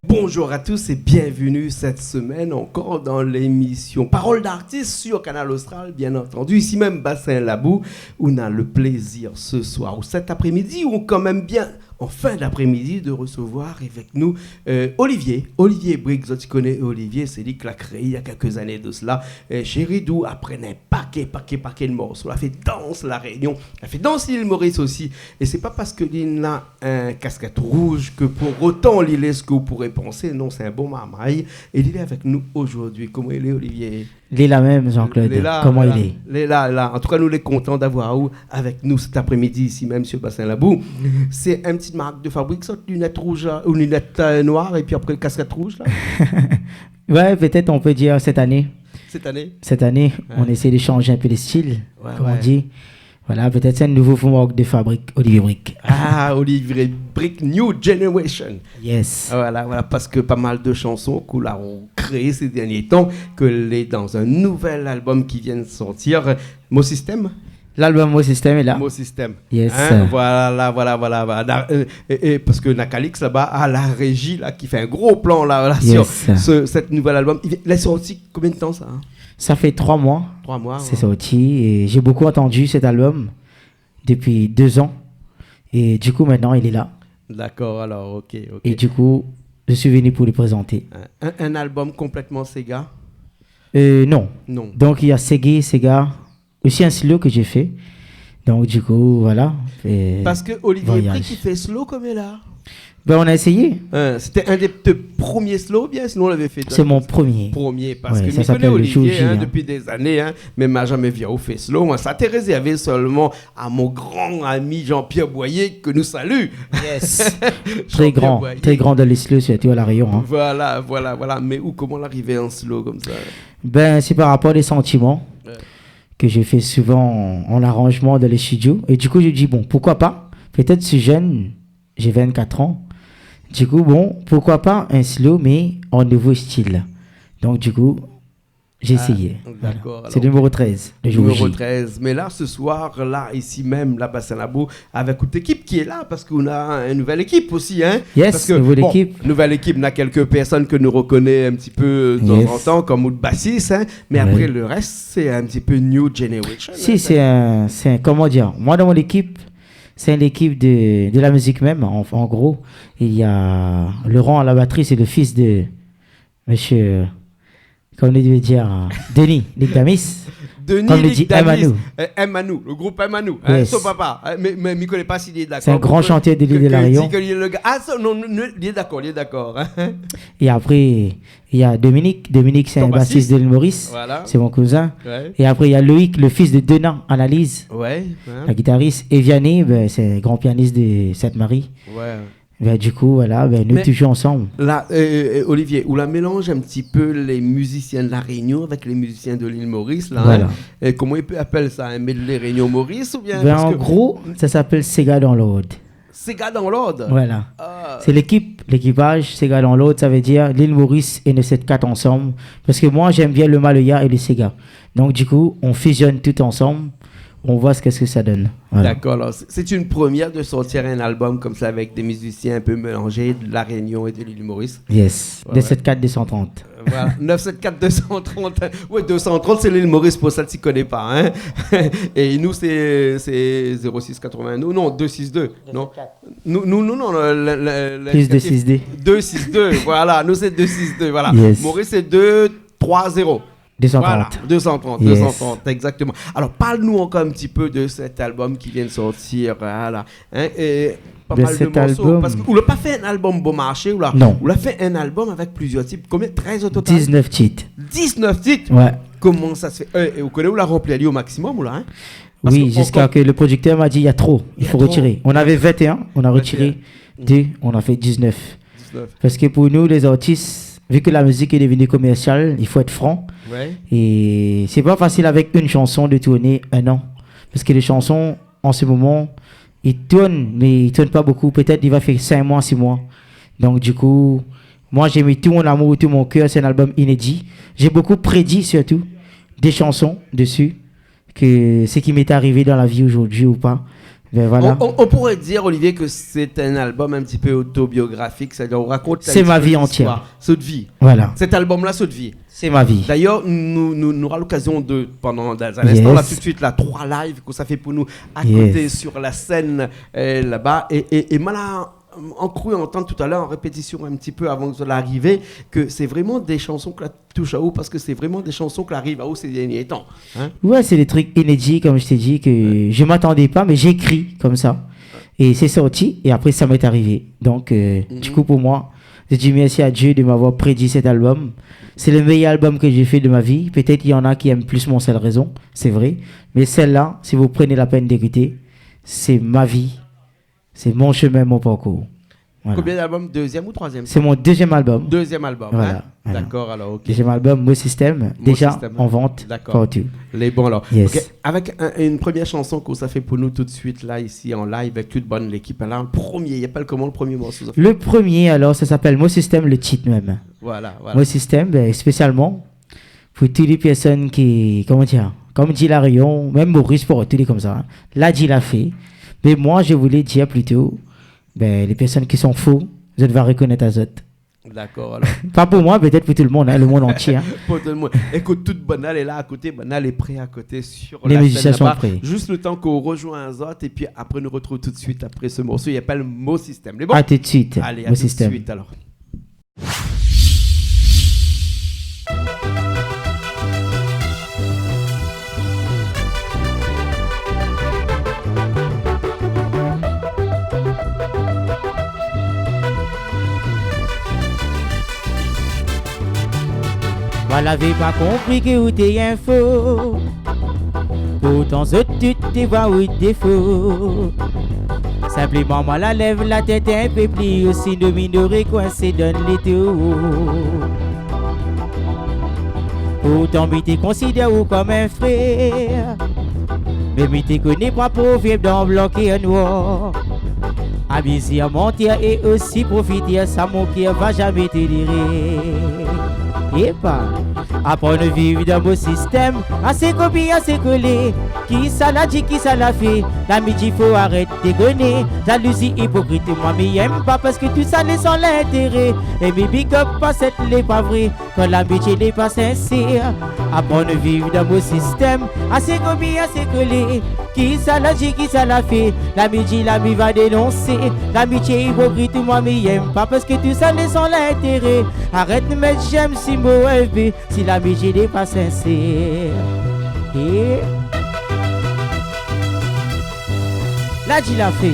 Bonjour à tous et bienvenue cette semaine encore dans l'émission Parole d'artiste sur Canal Austral, bien entendu. Ici même Bassin Labou, où on a le plaisir ce soir ou cet après-midi, ou quand même bien en fin d'après-midi de recevoir avec nous Olivier Briggs. Tu connais Olivier, c'est lui qui l'a créé il y a quelques années de cela. Chéri d'où apprenait paquet de morceaux. Elle a fait danse la Réunion, elle a fait danse l'île Maurice aussi. Et c'est pas parce que l'île a un casquette rouge que pour autant l'île est ce que vous pourrez penser. Non, c'est un bon marmaille. Et il est avec nous aujourd'hui. Comment il est, Olivier? Il est là même, Jean-Claude. Comment il est? Il est là. En tout cas, nous, les contents d'avoir vous avec nous cet après-midi ici même sur Bassin Labou. C'est une petite marque de fabrique, ça, lunettes rouges ou lunettes noires et puis après le casquette rouge là. Ouais, peut-être on peut dire cette année. Cette année, ouais. On essaie de changer un peu les styles, comme on dit. Voilà, peut-être c'est un nouveau marque de fabrique, Olivier Brick. Ah, Olivier Brick, New Generation. Yes. Voilà, parce que pas mal de chansons qu'on a créées ces derniers temps, que les dans un nouvel album qui vient de sortir, Mo System. L'album Mo System est là. Mo System. Yes. Voilà. Et parce que Nakalix là-bas a la régie là qui fait un gros plan là yes. sur cet nouvel album. Il est sorti combien de temps ça? Ça fait 3 mois. 3 mois. C'est sorti et j'ai beaucoup entendu cet album depuis 2 ans. Et du coup, maintenant, il est là. D'accord, alors, ok. Et du coup, je suis venu pour le présenter. Un album complètement Sega? Non. Non. Donc, il y a Sega, aussi un slow que j'ai fait. Donc, du coup, voilà. Parce que Olivier Brick, il fait slow comme il est là. Ben, on a essayé. C'était un des premiers slow, bien, sinon on l'avait fait. C'est mon premier. Parce que je connais Olivier depuis des années, mais m'a jamais vu au fait slow. Moi, ça t'est réservé seulement à mon grand ami Jean-Pierre Boyer, que nous salue. Yes. très grand dans les slows, surtout à la Réunion. Hein. Voilà. Mais comment l'arriver en slow comme ça? Ben, c'est par rapport aux sentiments que je fais souvent en arrangement dans les studios. Et du coup, je dis, bon, pourquoi pas? Peut-être si jeune, j'ai 24 ans. Du coup, bon, pourquoi pas un slow, mais en nouveau style. Donc, du coup, j'ai essayé. D'accord. C'est le numéro 13. Numéro 13. Mais là, ce soir, là, ici même, là, Bassin Labou, avec toute l'équipe qui est là, parce qu'on a une nouvelle équipe aussi, hein. Yes, parce que, nouvelle équipe, on a quelques personnes que nous reconnaissons un petit peu de temps en temps, comme Oud Bassis, hein. Mais après, le reste, c'est un petit peu New Generation. Si, hein, c'est un, comment dire, moi, dans mon équipe, c'est l'équipe de la musique même, en gros. Il y a Laurent à la batterie, c'est le fils de monsieur, comme on dit dire, Denis Ligdamis. Comme le dit Emmanou, le groupe Emmanou, yes. Son papa. Mais je ne connais pas s'il est d'accord. C'est un grand chantier de l'île de la Réunion. Il est d'accord. Hein. Et après, il y a Dominique. Dominique, c'est un bassiste de l'île Maurice. Voilà. C'est mon cousin. Ouais. Et après, il y a Loïc, le fils de Denan, Analyse. Ouais. La guitariste. Et Vianney, c'est un grand pianiste de Sainte-Marie. Ouais. Ben, du coup, voilà, nous toujours ensemble. Là, Olivier, où la mélange un petit peu les musiciens de la Réunion avec les musiciens de l'île Maurice. Là, voilà. Hein, comment ils appellent ça? Un medley Réunion Maurice ou bien? En gros, ça s'appelle Sega dans l'Aude. Sega dans l'Aude? Voilà. C'est l'équipage Sega dans l'Aude, ça veut dire l'île Maurice et nos 7-4 ensemble. Parce que moi, j'aime bien le Maloya et le Sega. Donc, du coup, on fusionne tout ensemble. On voit ce que ça donne. Voilà. D'accord. Alors, c'est une première de sortir un album comme ça avec des musiciens un peu mélangés de la Réunion et de l'île Maurice. Yes. 274-230. Voilà. 974-230. Oui, 230, c'est l'île Maurice pour ça, tu ne connais pas. Hein? Et nous, c'est 0680. Non, 262. Non. Nous, non. Plus 262. 262. Voilà. Nous, c'est 262. Voilà. Yes. Maurice, c'est 230. 230. Voilà, 230, yes. 230, exactement. Alors, parle-nous encore un petit peu de cet album qui vient de sortir. Voilà. Hein, et pas mal de morceaux. Album. Parce qu'on n'a pas fait un album bon marché. Non. On a fait un album avec plusieurs titres. Combien? 13 au total? 19 titres. 19 titres? Ouais. Comment ça se fait? Et vous connaissez où la rempli au maximum ou là, hein? Oui, jusqu'à que le producteur m'a dit il y a trop, il faut retirer. On avait 21, on a retiré 2, on a fait 19. Parce que pour nous, les artistes, vu que la musique est devenue commerciale, il faut être franc. Ouais. Et c'est pas facile avec une chanson de tourner 1 an. Parce que les chansons, en ce moment, ils tournent, mais ils tournent pas beaucoup. Peut-être il va faire 5 mois, 6 mois. Donc du coup, Moi, j'ai mis tout mon amour, tout mon cœur. C'est un album inédit. J'ai beaucoup prédit surtout des chansons dessus, que ce qui m'est arrivé dans la vie aujourd'hui ou pas. Ben voilà. On pourrait dire, Olivier, que c'est un album un petit peu autobiographique, c'est-à-dire on raconte c'est ma vie entière. Cette vie. Voilà. Cet album-là, cette vie. C'est ma vie. D'ailleurs, nous aura l'occasion de, pendant un instant, là tout de suite, là, 3 lives que ça fait pour nous à côté sur la scène là-bas. Et moi, on cru entendre tout à l'heure en répétition un petit peu avant que cela arrive que c'est vraiment des chansons que la touche à haut parce que c'est vraiment des chansons qui arrivent à haut ces derniers temps. Hein? Ouais, c'est des trucs inédits, comme je t'ai dit, que je m'attendais pas, mais j'écris comme ça. Et c'est sorti, et après ça m'est arrivé. Donc, du coup, pour moi, je dis merci à Dieu de m'avoir prédit cet album. C'est le meilleur album que j'ai fait de ma vie. Peut-être qu'il y en a qui aiment plus mon seule raison, c'est vrai. Mais celle-là, si vous prenez la peine d'écouter, c'est ma vie. C'est mon chemin, mon parcours. Voilà. Combien d'albums? Deuxième ou troisième? C'est mon deuxième album. Deuxième album, voilà, hein? Voilà. D'accord, alors, ok. Deuxième album, Mo System, déjà en vente partout. Les bons, alors. Yes. Okay. Avec une première chanson que ça fait pour nous tout de suite, là, ici, en live, avec toute bonne l'équipe. Alors, le premier, il appelle comment le premier morceau? Le premier, alors, ça s'appelle Mo System, le titre même. Voilà. Mo System, spécialement pour toutes les personnes qui, comment dire, comme dit Larion, même Maurice pour tous les comme ça. Là, dit l'a fait. Mais moi, je voulais dire plutôt, les personnes qui sont faux, vous allez reconnaître à autres. D'accord, alors. Pas pour moi, peut-être pour tout le monde, hein, le monde entier. Hein. Pour tout le monde. Écoute, toute Bonal est là à côté, Bonal est prêt à côté sur les la musiciens scène sont prêts. Juste le temps qu'on rejoint un autre et puis après nous retrouve tout de suite après ce morceau. Il appelle Mo System. Les bons? À tout de suite. Allez, à Mo tout System. de suite alors. Moi, l'avais pas compris que vous t'es info. Pourtant, je tu te vois ou défaut. Simplement, moi, la lève la tête un peu plie. Aussi, de minorer coincé donne les tours. Pourtant, mais t'es considéré comme un frère. Mais mais t'es connu pas pour vivre dans bloqué noir. Abuser, mentir et aussi profiter, ça mon cœur va jamais te lirer. Et pas apprendre à vivre dans mon système, assez copié, assez collé. Qui ça l'a dit, qui ça l'a fait? L'amitié faut arrêter de gonner. Jalousie hypocrite, moi m'y aime pas parce que tout ça n'est sans l'intérêt. Et mes big up pas cette n'est pas vrai quand l'amitié n'est pas sincère. Apprendre à vivre dans mon système, assez copié, assez collé. Qui ça l'a dit, qui ça l'a fait? L'amitié, l'ami va dénoncer. L'amitié hypocrite, moi m'y aime pas parce que tout ça n'est sans l'intérêt. Arrête de mettre j'aime si mot FB si l'amitié n'est pas sincère. Et là, tu l'as fait.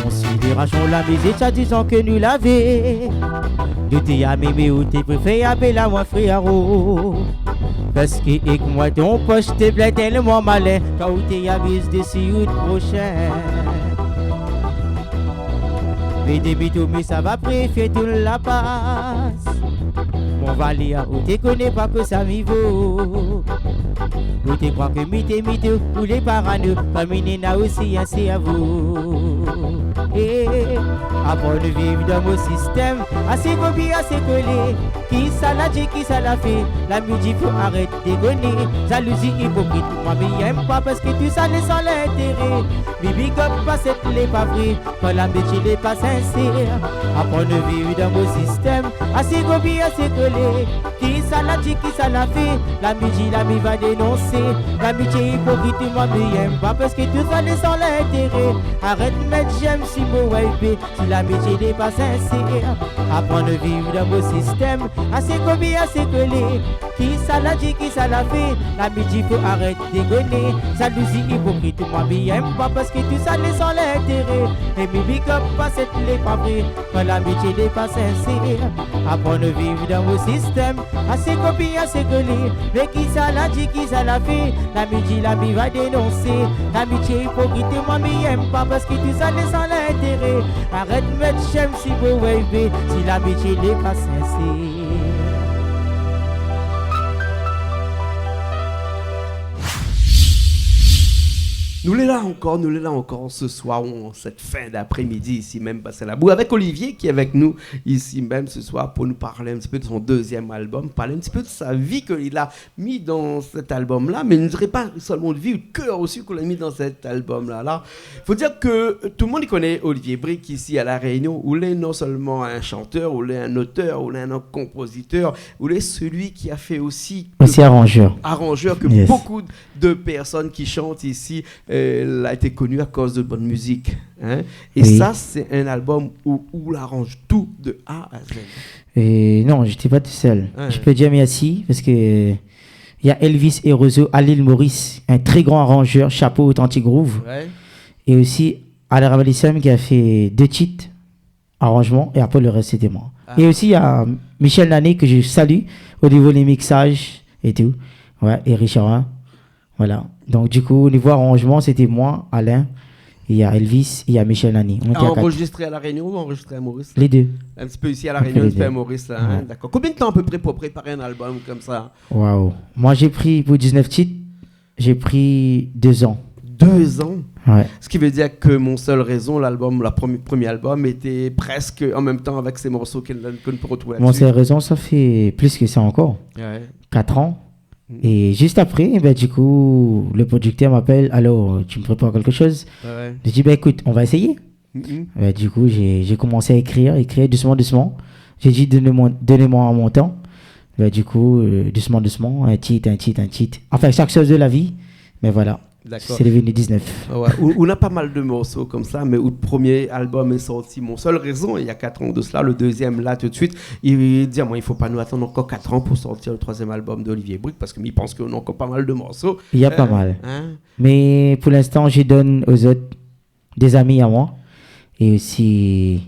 Considération la musique, ça disant que nous l'avons. Nous t'es aimé, mais où t'es préféré appeler à moi frérot. Parce que avec moi ton poche te plaît tellement malin. Quand où t'es avis d'ici ou de prochain. Mais début tout, mais ça va préférer tout la passe. Mon valet, où t'es connais pas que ça m'y vaut. Où t'es crois que mythe, ou les parano, comme il n'a aussi assez à vous. Et apprendre de vivre dans mon système, assez copié, assez collé. Qui ça l'a dit, qui ça l'a fait? La musique faut arrêter de gonner. Jalousie hypocrite, moi m'y aime pas parce que tout ça n'est sans l'intérêt. Mais big up pas cette n'est pas vrai, quand la métier n'est pas sincère. Apprendre de vivre dans mon système, assez copié, assez collé. Qui ça l'a dit, qui ça l'a fait? La musique, l'ami va dénoncer. L'amitié hypocrite, moi m'y aime pas parce que tout ça n'est sans l'intérêt. Arrête de mettre j'aime si mon wife, si l'amitié n'est pas sincère. Apprendre de vivre dans mon système, assez copié, assez collé. Qui ça l'a dit, qui ça l'a fait? L'amitié faut arrêter de gonner. Jalousie hypocrite, moi m'y aime pas parce que tout ça n'est sans l'intérêt. Et mes big up pas cette n'est pas vrai quand l'amitié n'est pas sincère. Apprendre de vivre dans mon système, assez copié, assez collé. Mais qui ça l'a dit, qui ça l'a fait? L'amitié, l'ami va dénoncer. L'amitié hypocrite, moi m'y aime pas parce que tout ça n'est sans l'intérêt. Arrête de mettre j'aime si vous wave si l'amitié n'est pas sincère. Nous l'est là encore ce soir, cette fin d'après-midi, ici même, Bassin Labou, avec Olivier qui est avec nous ici même ce soir pour nous parler un petit peu de son deuxième album, parler un petit peu de sa vie qu'il a mis dans cet album-là, mais il ne dirait pas seulement de vie, le cœur aussi qu'on a mis dans cet album-là. Il faut dire que tout le monde y connaît Olivier Brick ici à La Réunion, où il est non seulement un chanteur, où il est un auteur, où il est un compositeur, où il est celui qui a fait aussi arrangeur que yes. Beaucoup de personnes qui chantent ici a été connu à cause de bonne musique. Hein? Et oui. Ça, c'est un album où il arrange tout de A à Z. Et non, je n'étais pas tout seul. Ouais. Je peux dire merci parce que il y a Elvis Eroso à l'île Maurice, un très grand arrangeur, chapeau authentique groove. Ouais. Et aussi Alain Ramalissam qui a fait 2 titres, arrangement, et après le reste c'était moi. Ah. Et aussi il y a Michel Nané que je salue au niveau des mixages et tout. Ouais, et Richard. Voilà. Donc du coup, au niveau arrangement, c'était moi, Alain, il y a Elvis, il y a Michel Nani. Enregistré à La Réunion ou enregistré à Maurice? Les deux. Un petit peu ici à La Réunion, un petit peu à Maurice. Là, hein? D'accord. Combien de temps à peu près pour préparer un album comme ça? Waouh. Moi, j'ai pris, pour 19 titres, j'ai pris 2 ans. 2 ans? Ouais. Ce qui veut dire que Mon Seul Raison, l'album, premier album, était presque en même temps avec ces morceaux qu'on peut retrouver. Mon Seul Raison, ça fait plus que ça encore. Ouais. 4 ans. Et juste après, ben, du coup, le producteur m'appelle. Alors, tu me prépares quelque chose? Ouais. Je dis, ben, écoute, on va essayer. Ben, du coup, j'ai commencé à écrire doucement. J'ai dit, donnez-moi un montant. Ben, du coup, doucement, un titre. Enfin, chaque chose de la vie. Mais voilà. D'accord. C'est devenu 19. Ouais. On a pas mal de morceaux comme ça, mais où le premier album est sorti, Mon Seul Raison, il y a 4 ans de cela, le deuxième là tout de suite, il dit, moi, il faut pas nous attendre encore 4 ans pour sortir le troisième album d'Olivier Brick, parce qu'il pense qu'on a encore pas mal de morceaux. Il y a pas mal. Hein? Mais pour l'instant, je donne aux autres des amis à moi, et aussi,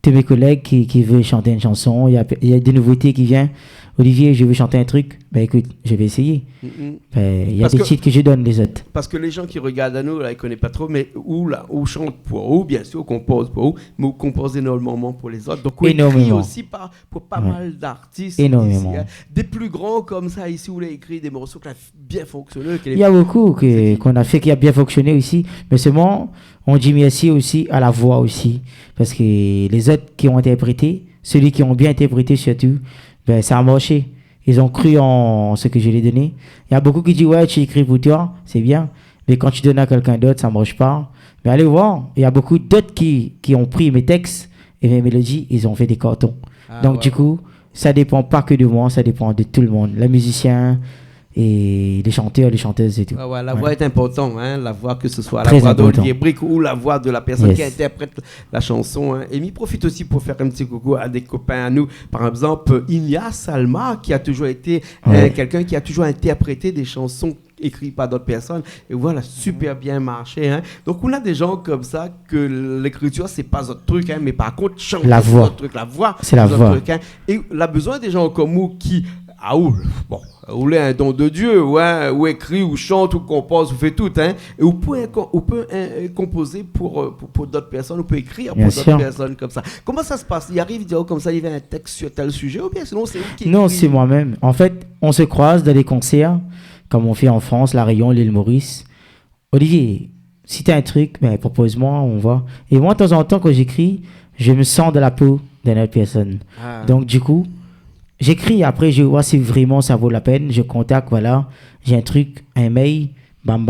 tous mes collègues qui veulent chanter une chanson, il y a des nouveautés qui viennent. Olivier, je veux chanter un truc. Ben écoute, je vais essayer. Il y a des titres que je donne les autres. Parce que les gens qui regardent à nous, là, ils ne connaissent pas trop, mais où chante pour eux, bien sûr, compose pour eux, mais où compose énormément pour les autres. Donc, on écrit aussi pour pas mal d'artistes. Énormément. Ici, hein. Des plus grands comme ça, ici, où on a écrit des morceaux qui ont bien fonctionné. Il y a beaucoup qu'on a fait qui a bien fonctionné aussi. Mais seulement, on dit merci aussi à la voix aussi. Parce que les autres qui ont interprété, ceux qui ont bien interprété surtout, ben, ça a marché. Ils ont cru en ce que je leur ai donné. Il y a beaucoup qui disent, ouais, tu écris pour toi, c'est bien. Mais quand tu donnes à quelqu'un d'autre, ça ne marche pas. Mais allez voir, il y a beaucoup d'autres qui ont pris mes textes et mes mélodies, ils ont fait des cartons. Donc, ouais. Du coup, ça ne dépend pas que de moi, ça dépend de tout le monde. Les musiciens et les chanteurs, les chanteuses et tout. La voix est importante, hein? La voix, que ce soit la voix d'Olivier Brick ou la voix de la personne qui interprète la chanson. Hein? Et m'y profite aussi pour faire un petit coucou à des copains à nous. Par exemple, Ilia Salma, qui a toujours été quelqu'un qui a toujours interprété des chansons écrites par d'autres personnes. Et voilà, super bien marché. Hein? Donc, on a des gens comme ça que l'écriture, c'est pas notre truc, hein? Mais par contre, chanter, la voix, notre truc. La voix, c'est la voix. Truc, hein? Et on a besoin des gens comme nous qui... ou est un don de Dieu, ou écrit, ou chante, ou compose, ou fait tout, hein. Et on peut composer pour d'autres personnes, on peut écrire pour d'autres personnes comme ça. Comment ça se passe? Il arrive, comme ça, il y a un texte sur tel sujet, ou bien sinon c'est vous qui écrit? Non, c'est moi-même. En fait, on se croise dans des concerts, comme on fait en France, La Réunion, l'île Maurice. Olivier, si tu as un truc, propose-moi, on va. Et moi, de temps en temps, quand j'écris, je me sens dans la peau d'une autre personne. Donc, du coup, j'écris, après je vois si vraiment ça vaut la peine, je contacte, voilà, j'ai un truc, un mail, bam,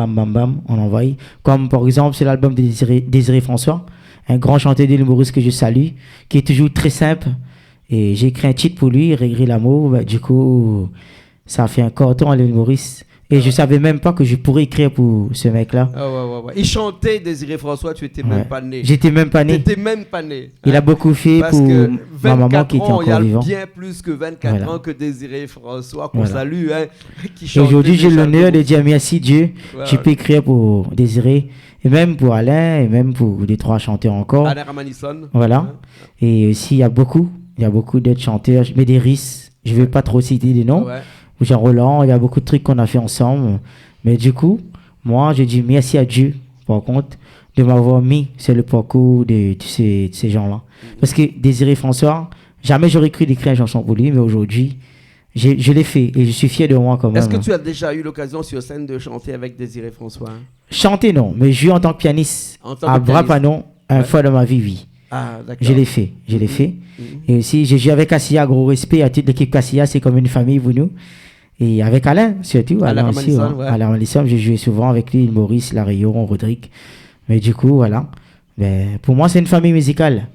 on envoie. Comme par exemple, c'est l'album de Désiré François, un grand chanteur de l'humouriste que je salue, qui est toujours très simple. Et j'ai écrit un titre pour lui, Régler l'amour, du coup, ça a fait un carton à l'humoriste. Et je savais même pas que je pourrais écrire pour ce mec-là. Ouais. Il chantait Désiré François, tu étais même pas né. J'étais même pas né. T'étais même pas né. Il a beaucoup fait parce pour ma maman qui était encore vivante. Il y a bien plus que 24 ans que Désiré François, qu'on salue, hein, qui chante. Aujourd'hui, j'ai l'honneur de dire merci Dieu. Je peux écrire pour Désiré, et même pour Alain, et même pour 2-3 chanteurs encore. Alain Ramanisson. Voilà. Et aussi, il y a beaucoup d'autres chanteurs. Mais des risques, je ne vais pas trop citer des noms. Jean Roland, il y a beaucoup de trucs qu'on a fait ensemble. Mais du coup, moi, je dis merci à Dieu, par contre, de m'avoir mis sur le parcours de ces gens-là. Parce que Désiré François, jamais j'aurais cru d'écrire une chanson pour lui, mais aujourd'hui, Je l'ai fait et je suis fier de moi quand même. Est-ce que tu as déjà eu l'occasion sur scène de chanter avec Désiré François? Chanter, non, mais jouer en tant que pianiste à Brapanon, une fois dans ma vie, oui. Ah, d'accord. Je l'ai fait. Et aussi, j'ai joué avec Cassia, gros respect à toute l'équipe Cassia, c'est comme une famille, vous nous. Et avec Alain, surtout. Alain aussi, Alain Malissam, j'ai joué souvent avec lui, Maurice, Larayon, Rodrigue. Mais du coup, voilà. Ben, pour moi, c'est une famille musicale.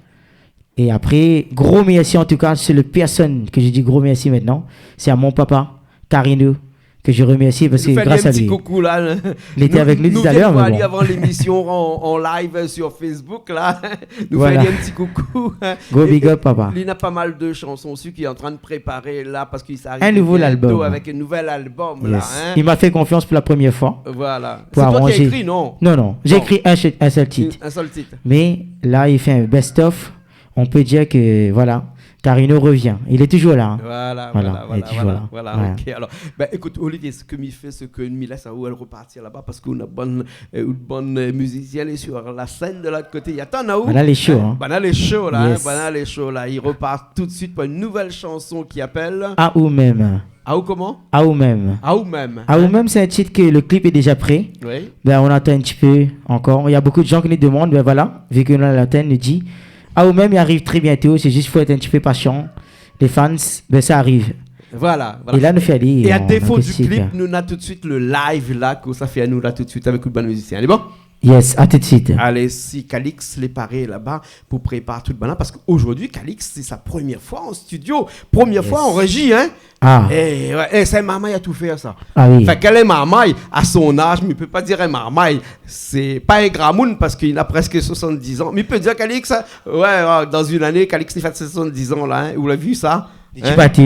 Et après, gros merci en tout cas, c'est le personne que je dis gros merci maintenant. C'est à mon papa, Carino, que je remercie parce que grâce à lui. Coucou là. Il était avec nous tout à l'heure. Nous venons avant l'émission en live sur Facebook là. Nous faisons un petit coucou. Go big up papa. Il a pas mal de chansons aussi qu'il est en train de préparer là parce qu'il s'arrive un nouveau album. Avec un nouvel album là. Hein. Il m'a fait confiance pour la première fois. Voilà. C'est toi qui as écrit, non? Non. J'ai écrit un seul titre. Un seul titre. Mais là, il fait un best-of. On peut dire que voilà, Carino revient. Il est toujours là. Hein. Voilà. Ok. Alors, écoute, Olivier, ce que m'y fait, ce que m'y laisse, où elle repartir là-bas parce qu'on a une bonne musicienne et sur la scène de l'autre côté. Il y a tant où. Banal est chaud. Banal est chaud là. Yes. Banal est chaud là. Il repart tout de suite pour une nouvelle chanson qui appelle. À ou même. À ou comment? À ou même. À ou même. À ou même, c'est un titre que le clip est déjà prêt. Oui. On attend un petit peu encore. Il y a beaucoup de gens qui nous demandent, voilà, vu que nous l'antenne nous dit. Ah, ou même, il arrive très bientôt. C'est juste qu'il faut être un petit peu patient. Les fans, ça arrive. Voilà. Et là, nous fait aller. Et à défaut du clip, nous avons tout de suite le live là, que ça fait à nous là tout de suite avec une bonne musicien. Allez, bon? Yes, à tout de suite. Allez, si Calix l'est paré là-bas pour préparer tout le bonheur, parce qu'aujourd'hui, Calix, c'est sa première fois en studio, première fois en régie, hein? Ah. Et c'est Marmaille à tout faire ça. Ah oui. Fait qu'elle est Marmaille à son âge, mais il peut pas dire un Marmaille. C'est pas un gramoun parce qu'il a presque 70 ans. Mais il peut dire Calix, dans une année, Calix il fait 70 ans là, hein? Vous l'avez vu ça? Dis pas tout.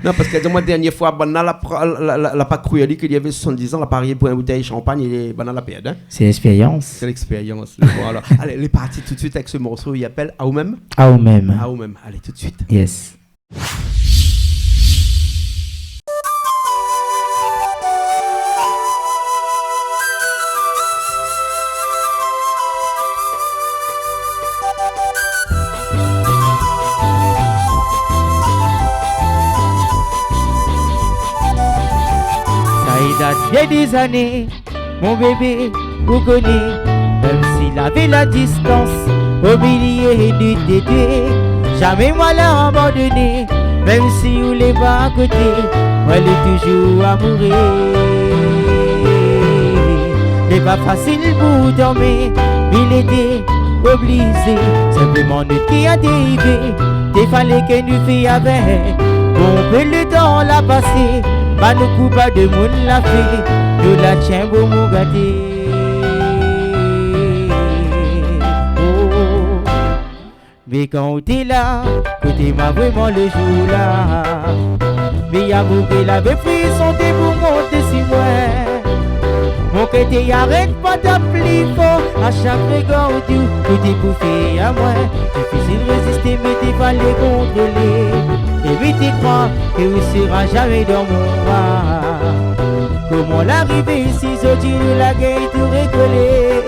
Non, parce que moi, dernière fois, Banal n'a pas cru qu'il y avait 70 ans, il a parié pour une bouteille de champagne et Banal a perdu. Hein? C'est l'expérience. C'est l'expérience. Bon, alors, allez, les parties tout de suite avec ce morceau, il appelle À ou même. À ou même. Allez, tout de suite. Yes. Il y a des années, mon bébé, vous connaissez, même s'il avait la distance, au milieu du tété, jamais moi l'a abandonné, même si vous l'êtes pas à côté, moi elle est toujours amoureux. C'est pas facile pour dormir, il était obligé, simplement nous qui a dérivé, il fallait que nous fassions avec, bon peu le temps l'a passé. Pas nous coupe de monde la fait, nous la tient pour nous gâter. Oh. Mais quand t'es là, côté m'a vraiment le jour là. Mais y'a beaucoup la pris son thé pour monter si moi. Mon côté arrête pas d'appeler fort à chaque regard où tout est bouffé à moi. Difficile de résister mais t'es pas les contrôler. Et puis tu crois que tu seras jamais dans mon bras. Comment l'arrivée ici, aujourd'hui nous la gueule tout récoller.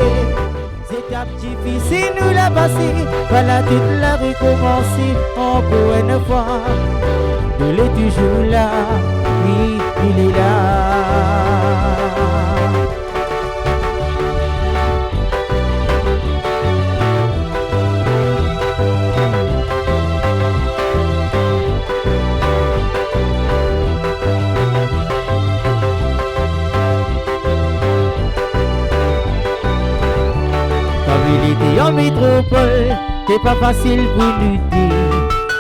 C'est un petit difficile nous la passer. Voilà toute la recommencer encore une fois. Il est toujours là, oui, il est là. En métropole, c'est pas facile pour nous dire.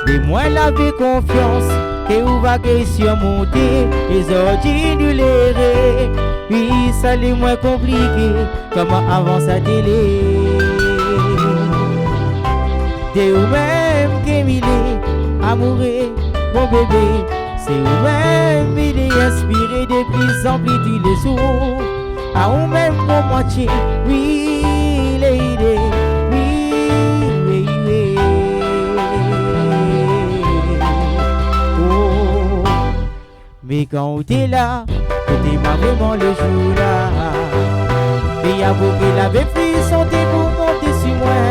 Mais moi, l'avais confiance, que vous va surmonter les ordi nous l'errer. Oui, ça l'est moins compliqué, comment avance à télé. C'est vous-même qui m'ilez, amoureux, mon bébé. C'est vous-même, il est inspiré de plus en plus tous les jours. À vous-même, mon moitié, oui, il est. Mais quand t'es là, t'es pas vraiment le jour là. Mais y'a vous qui l'avez pris, sentez pour monter sur moi.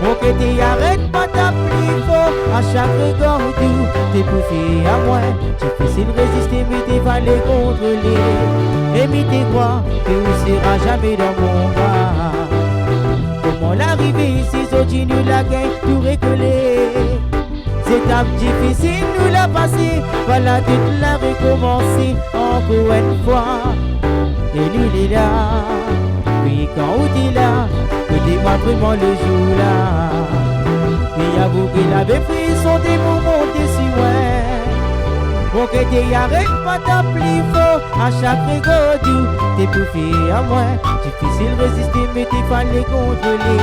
Mon côté arrête pas d'appeler fort à chaque regard tout. t'es bouffé à moi. Difficile résister, mais t'es pas les contrôler. Et mais t'es quoi, que tu seras jamais dans mon bras. Comment l'arrivée ici, sorti nous la gagne, tout récoller. C'est étape difficile, nous l'a passé. Voilà, toute la recommencer encore une fois. Et nous il est là. Puis quand on est là, que t'es pas vraiment le jour là. Puis avoue qu'il avait pris son thé pour monter si loin. Pour que t'y arrête pas t'appeler fort. À chaque rigole, t'es bouffé à moi. Difficile résister, mais t'es pas les contrôler.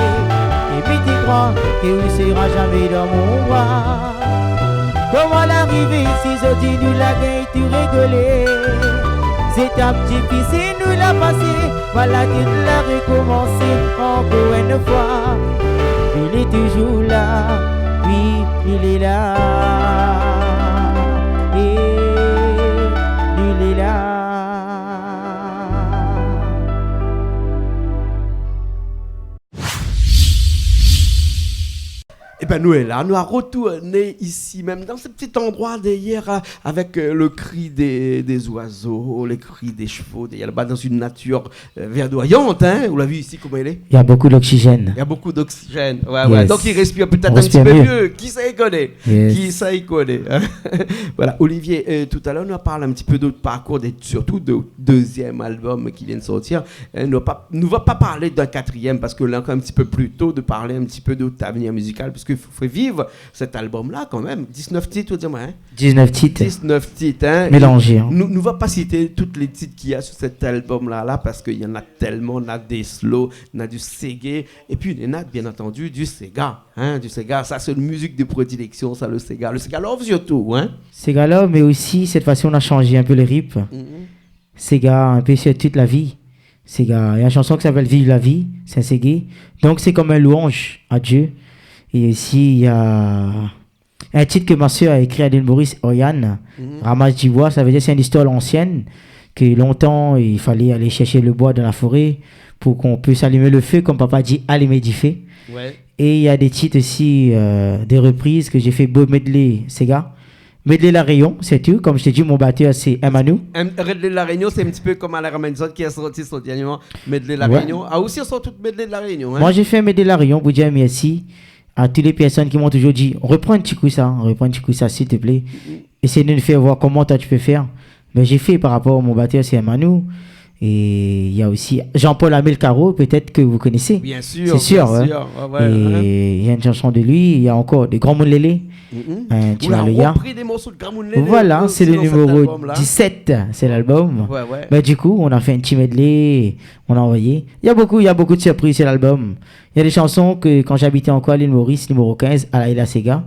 Et puis t'y crois que tu seras jamais dans mon roi. Comment l'arrivée ici, sorti nous la gagne, tu rigoler. C'est un difficile, nous l'a passé. Voilà qu'il l'a recommencé encore une fois. Il est toujours là, oui, il est là. Et il est là. Et ben nous est là, nous a retourné ici même dans ce petit endroit d'hier avec le cri des oiseaux, les cris des chevaux, là-bas dans une nature verdoyante, hein. Vous l'avez vu ici comment elle est? Il y a beaucoup d'oxygène. Il y a beaucoup d'oxygène, ouais, Yes. ouais. Donc il respire peut-être un petit peu mieux. Qui ça y connaît? Yes. Qui ça y connaît? Voilà, Olivier, tout à l'heure nous a parlé un petit peu de votre parcours, surtout de deuxième album qui vient de sortir. Nous va pas parler d'un quatrième parce que là encore un petit peu plus tôt de parler un petit peu de ta avenir musical parce que faut vivre cet album-là quand même. 19 titres, dis-moi, hein? 19 titres. 19 titres, hein? Mélangés. Hein. Nous va pas citer tous les titres qu'il y a sur cet album-là, parce qu'il y en a tellement. On a des slow, on a du Sega, et puis il y en a bien entendu du Sega, hein? Du Sega, ça c'est une musique de prédilection, ça, le Sega Love surtout, hein? Sega Love, mais aussi cette fois-ci on a changé un peu les rips. Sega un peu sur toute la vie. Sega, il y a une chanson qui s'appelle Vive la vie, c'est un Sega. Donc c'est comme un louange à Dieu. Et ici, il y a un titre que ma soeur a écrit à l'île Maurice, Oriane, Ramasse du bois, ça veut dire que c'est une histoire ancienne, que longtemps, il fallait aller chercher le bois dans la forêt pour qu'on puisse allumer le feu, comme papa dit, allumer du feu. Ouais. Et il y a des titres aussi, des reprises que j'ai fait, beau medley, Sega. Medley La Réunion, c'est tout. Comme je t'ai dit, mon batteur, c'est Emmanou. Medley La Réunion, c'est un petit peu comme Alain Ramenzon qui a sorti dernièrement Medley La Réunion. Ah, aussi, on sort tout Medley La Réunion. Hein? Moi, j'ai fait Medley La Réunion pour dire merci à toutes les personnes qui m'ont toujours dit reprends un petit coup ça, s'il te plaît. Essaye de nous faire voir comment toi tu peux faire. Mais j'ai fait par rapport à mon batteur, c'est Emmanou. Et il y a aussi Jean-Paul Amel Caro, peut-être que vous connaissez. Bien sûr. C'est sûr. Ouais. Et il y a une chanson de lui. Il y a encore des Grands Moulélé. On a repris des morceaux de Grands Moulélé. Voilà, c'est le numéro 17. C'est l'album. Ouais. Mais du coup, on a fait un petit medley. On a envoyé. Il y a beaucoup de surprises sur l'album. Il y a des chansons que quand j'habitais encore à l'île Maurice, numéro 15, à la Sega.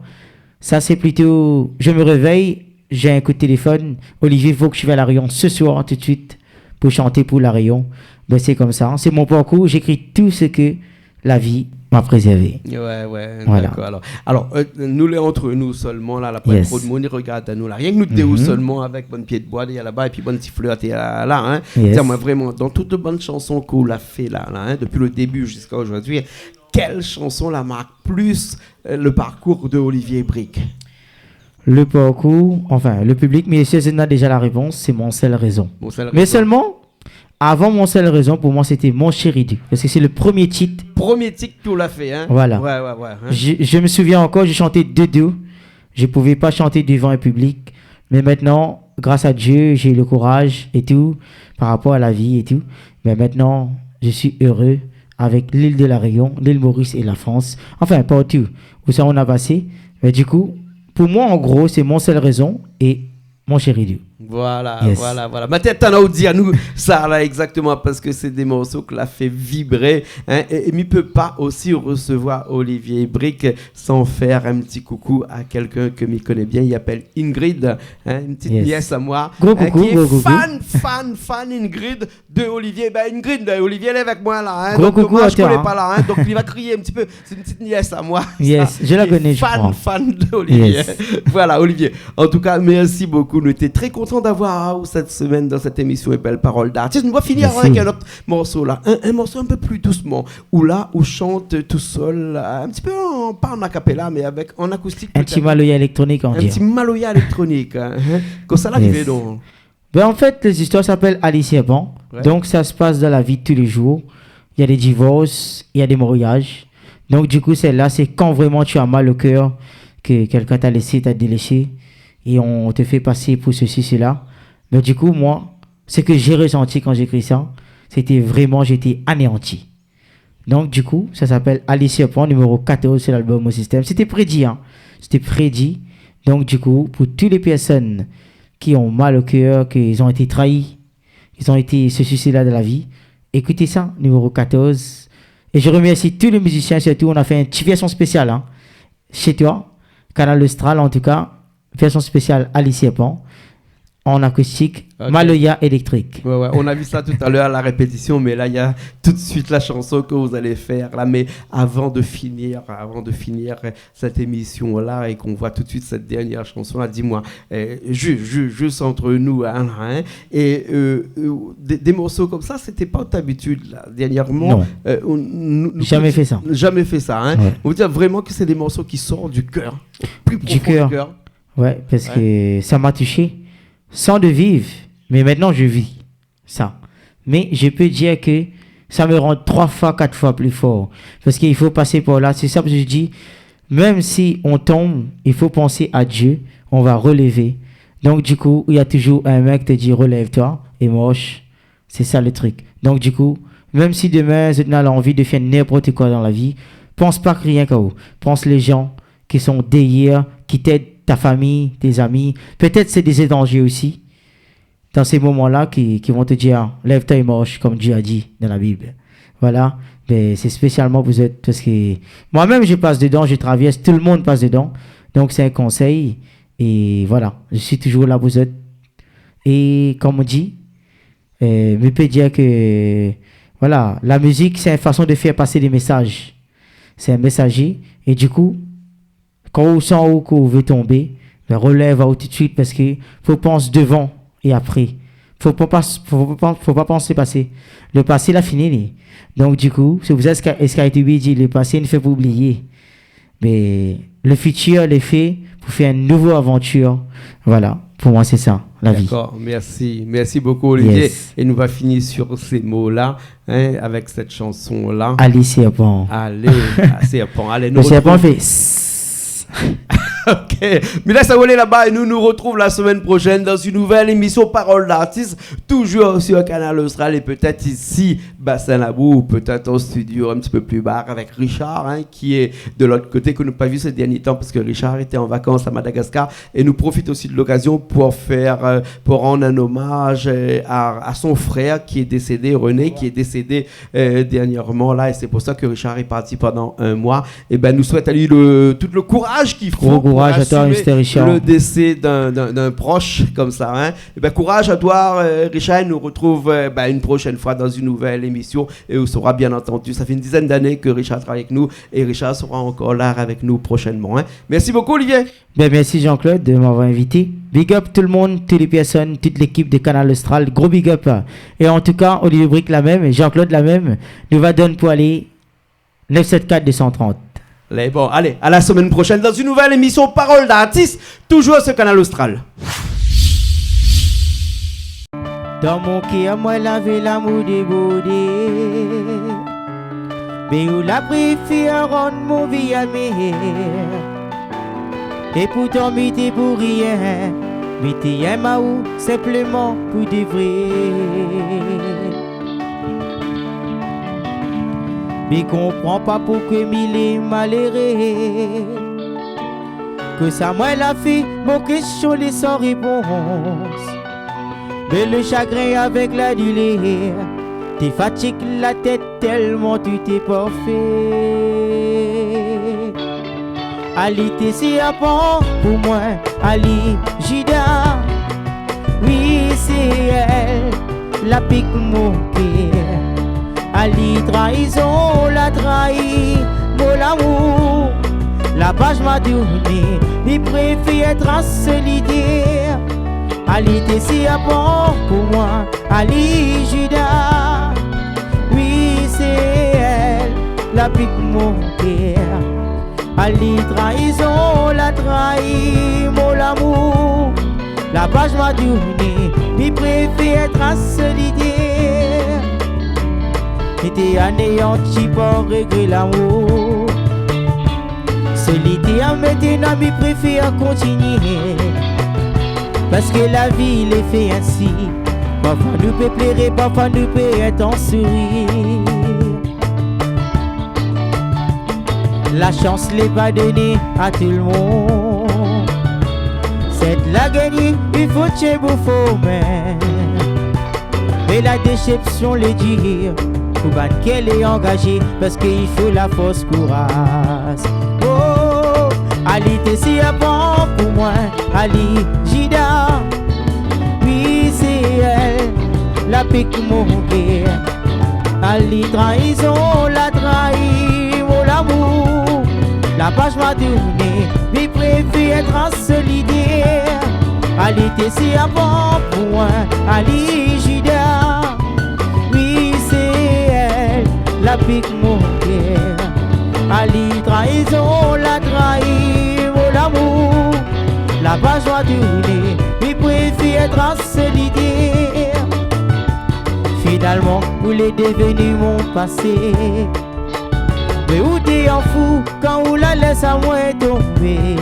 Ça, c'est plutôt. Je me réveille, j'ai un coup de téléphone. Olivier, il faut que je vais à la Réunion ce soir, tout de suite, pour chanter pour la Réunion. Ben, c'est comme ça. C'est mon parcours. J'écris tout ce que la vie m'a préservé. Ouais, voilà. D'accord. Alors nous les entre nous seulement, là, la trop de monde, regarde à nous là. Rien que nous deux seulement avec bonne pied de bois, il y a là-bas, et puis bonne petit fleur, là, hein. Moi, vraiment, dans toutes les bonnes chansons qu'on a fait là, hein, depuis le début jusqu'à aujourd'hui, quelle chanson la marque plus le parcours de Olivier Brick? Le parcours, enfin, le public, mais si on a déjà la réponse, c'est Mon seul raison. Mais seulement, avant Mon seul raison, pour moi, c'était Mon chéri Dieu. Parce que c'est le premier titre. Premier titre que tu l'as fait, hein? Voilà. Ouais. Hein? Je me souviens encore, j'ai chanté deux. Je ne pouvais pas chanter devant un public. Mais maintenant, grâce à Dieu, j'ai le courage et tout, par rapport à la vie et tout. Mais maintenant, je suis heureux avec l'île de la Réunion, l'île Maurice et la France. Enfin, partout où ça on a passé. Mais du coup, pour moi, en gros, c'est Mon seul raison et Mon chéri Dieu. Voilà. Maintenant, t'en as dit à nous ça là exactement parce que c'est des morceaux que l'a fait vibrer. Hein, et il ne peut pas aussi recevoir Olivier Brick sans faire un petit coucou à quelqu'un que je connais bien. Il appelle Ingrid, hein, une petite nièce à moi, gros coucou, qui est fan Ingrid de Olivier. Ingrid, Olivier elle est avec moi là. Hein, gros coucou moi, à je toi. connais pas là, hein, donc il va crier un petit peu. C'est une petite nièce à moi. Yes, je la connais. Fan de Olivier. Voilà, Olivier. En tout cas, merci beaucoup. Nous étions très contents content d'avoir cette semaine dans cette émission et Belle Parole d'Artiste. On va finir avec un autre morceau là, un morceau un peu plus doucement, où là, où chante tout seul, un petit peu pas en acapella, mais en acoustique. Un petit maloya électronique, on dit. Un petit maloya électronique. Comme ça l'arrivée donc. En fait, les histoires s'appellent Alicia Bon. Ouais. Donc, ça se passe dans la vie de tous les jours. Il y a des divorces, il y a des mariages. Donc, du coup, celle-là, c'est quand vraiment tu as mal au cœur, que quelqu'un t'a laissé, t'a délaissé, et on te fait passer pour ceci, cela. Mais du coup, moi, ce que j'ai ressenti quand j'ai écrit ça, c'était vraiment, j'étais anéanti. Donc, du coup, ça s'appelle Alicia Bon, numéro 14 sur l'album au système. C'était prédit, hein. C'était prédit. Donc, du coup, pour toutes les personnes qui ont mal au cœur, qu'ils ont été trahis, ils ont été ceci, cela de la vie, écoutez ça, numéro 14. Et je remercie tous les musiciens, surtout, on a fait une petite version spéciale, hein, chez toi, Canal Austral, en tout cas, version spéciale Alicia Bon, en acoustique, okay. Maloya électrique. Ouais, on a vu ça tout à l'heure à la répétition, mais là, il y a tout de suite la chanson que vous allez faire. Là, mais avant de finir cette émission-là et qu'on voit tout de suite cette dernière chanson-là, dis-moi, juste entre nous, hein, et des morceaux comme ça, c'était pas votre habitude, là, dernièrement. Non. Jamais fait ça. Jamais fait ça, hein. Ouais. On veut dire vraiment que c'est des morceaux qui sortent du cœur, plus profond du cœur. Ouais, parce que ça m'a touché. Sans de vivre, mais maintenant je vis ça. Mais je peux dire que ça me rend 3 fois, 4 fois plus fort. Parce qu'il faut passer par là. C'est ça que je dis. Même si on tombe, il faut penser à Dieu. On va relever. Donc du coup, il y a toujours un mec qui te dit relève-toi et moche. C'est ça le truc. Donc du coup, même si demain, tu as envie de faire n'importe quoi dans la vie, pense pas que rien qu'à vous. Pense les gens qui sont derrière, qui t'aident, ta famille, tes amis. Peut-être c'est des étrangers aussi. Dans ces moments-là, qui vont te dire, lève-toi et marche, comme Dieu a dit dans la Bible. Voilà. Mais c'est spécialement vous êtes, parce que moi-même, je passe dedans, je traverse, tout le monde passe dedans. Donc, c'est un conseil. Et voilà. Je suis toujours là, vous êtes. Et comme on dit, je peux dire que, voilà, la musique, c'est une façon de faire passer des messages. C'est un messager. Et du coup, quand on sent où qu'on veut tomber, ben relève tout de suite parce qu'il faut penser devant et après. Faut pas penser passé. Le passé, l'a fini. Donc, du coup, c'est vous ce qui a été dit, le passé ne fait pas oublier. Mais le futur, est fait pour faire une nouvelle aventure. Voilà, pour moi, c'est ça, la vie. D'accord, merci. Merci beaucoup, Olivier. Yes. Et nous va finir sur ces mots-là, hein, avec cette chanson-là. Allez, serpent. Allez, serpent. Allez, le serpent fait... Ok, mais là ça va aller là-bas et nous retrouvons la semaine prochaine dans une nouvelle émission Parole d'Artiste, toujours sur Canal Austral et peut-être ici Bassin-Labou ou peut-être en studio un petit peu plus bas avec Richard, hein, qui est de l'autre côté, que nous n'avons pas vu ces derniers temps parce que Richard était en vacances à Madagascar et nous profite aussi de l'occasion pour rendre un hommage à son frère qui est décédé, René, qui est décédé dernièrement là, et c'est pour ça que Richard est parti pendant un mois. Et ben nous souhaitons à lui tout le courage qu'il faut. Courage à toi, Mr. Richard. Le décès d'un proche comme ça, hein. Et ben courage à toi, Richard. Nous retrouve une prochaine fois dans une nouvelle émission et on sera bien entendu. Ça fait une dizaine d'années que Richard travaille avec nous et Richard sera encore là avec nous prochainement, hein. Merci beaucoup, Olivier. Ben merci Jean-Claude de m'avoir invité. Big up tout le monde, toutes les personnes, toute l'équipe de Canal Austral. Gros big up. Et en tout cas, Olivier Brick la même et Jean-Claude la même. Nous va donner pour aller 974 230. Bon, allez, à la semaine prochaine dans une nouvelle émission Parole d'Artiste, toujours sur Canal Austral. Dans mon cœur, moi, laver l'amour débordé. Mais où la préfère rendre mon vie à meilleur. Et pourtant, m'était pour rien. M'était un maou, simplement pour de vrai. Mais comprends pas pourquoi il est malheureux. Que ça moi la fait, mon question est sans réponse. Mais le chagrin avec la douleur, t'es fatigué la tête tellement tu t'es pas fait. Ali t'es si apprend pour moi, Ali Jida. Oui c'est elle, la pique mon cœur. Ali trahison, la trahi, mon amour. La page m'a tourné, il préfère être solidaire. Ali t'es si bon pour moi, Ali Judas. Oui, c'est elle, la pique mon cœur. Ali trahison, la trahi, mon l'amour. La page m'a tourné, mi préfère être à solidaire. Et t'es anéanti pour régler l'amour. Solidaire maintenant, mi préfère continuer. Parce que la vie il est fait ainsi. Parfois nous peut pleurer, parfois nous peut être en sourire. La chance n'est pas donnée à tout le monde. C'est la gagner, il faut chez vous faut même. Mais la déception le dire, faut pas qu'elle est engagée parce qu'il faut la force courage. Oh, Ali t'es si bon pour moi, Ali Jida. Oui c'est elle, la pique mon cœur. Ali trahison, la trahi, mon l'amour. La page m'a tourné, mais préfère être en solidaire. Ali t'es si bon pour moi, Ali Jida. Oui c'est elle, la pique mon cœur. Ali trahison, la trahi, mon l'amour. La page m'a tourné, mais préfère être en solidaire. Finalement, vous l'êtes devenu mon passé. Mais où t'es en fou quand vous la laisse à moi tomber.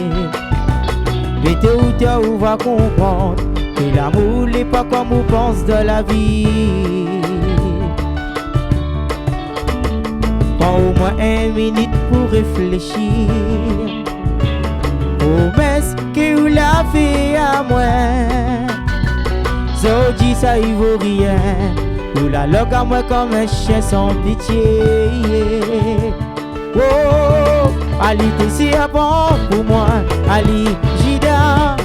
Mais t'es où t'es où va comprendre que l'amour n'est pas comme on pense de la vie. Prends au moins 1 minute pour réfléchir. Promesse que vous l'avez fait à moi. Ça dit ça il vaut rien. Vous la loque à moi comme un chien sans pitié. Oh, Ali t'es si bon pour moi, Ali Jida.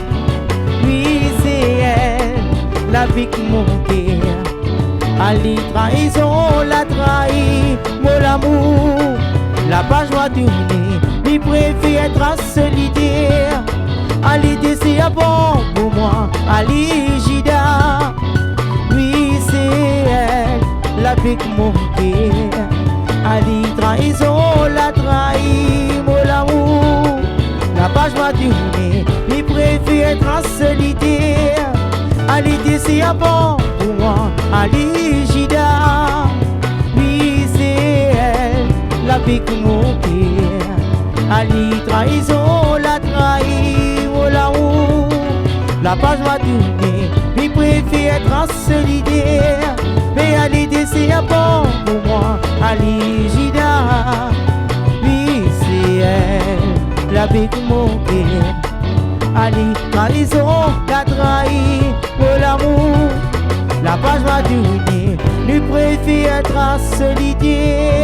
Oui c'est elle, la pique mon cœur. Ali trahison, la trahi, mon l'amour. La page m'a tourné, mais préfère être en solidaire. Ali t'es si bon pour moi, Ali Jida. Oui c'est elle, la pique mon cœur. Ali trahison, la trahi, mon l'amour. La page m'a tourné, mais préfère être en solidaire. Ali t'es si bon pour moi, Ali Jida. Oui c'est elle, la pique mon cœur. Ali trahison, la trahi, mon l'amour. La page m'a tourné, mais préfère être en solidaire. Mais Ali t'es si bon pour moi, Ali Jida. Oui c'est elle, la pique mon cœur. Ali trahison, la trahi, mon l'amour. La page m'a tourné, lui préfère être en solidaire.